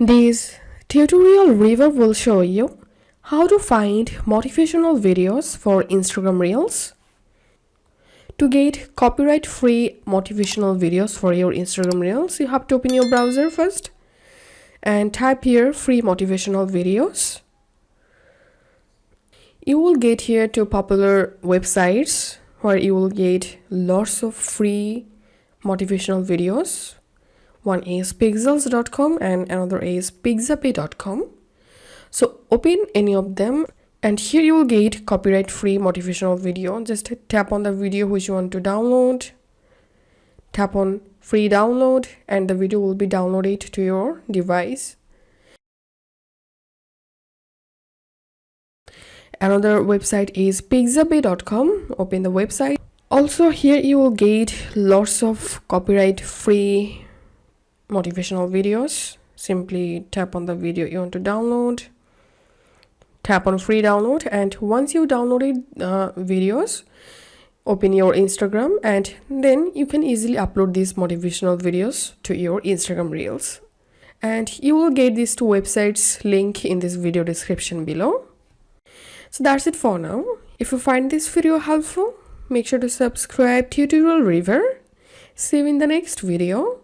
This tutorial review will show you how to find motivational videos for Instagram Reels. To get copyright-free motivational videos for your Instagram Reels, you have to open your browser first and type here free motivational videos. You will get here two popular websites where you will get lots of free motivational videos. One is pixels.com and another is pixabay.com. So open any of them and here you will get copyright free motivational video. Just tap on the video which you want to download, tap on free download, and the video will be downloaded to your device. Another website is pixabay.com. Open the website. Also here you will get lots of copyright free motivational videos. Simply tap on the video you want to download, tap on free download, and once you downloaded videos, open your Instagram and then you can easily upload these motivational videos to your Instagram Reels. And you will get these two websites link in this video description below. So that's it for now. If you find this video helpful, make sure to subscribe Tutorial River. See you in the next video.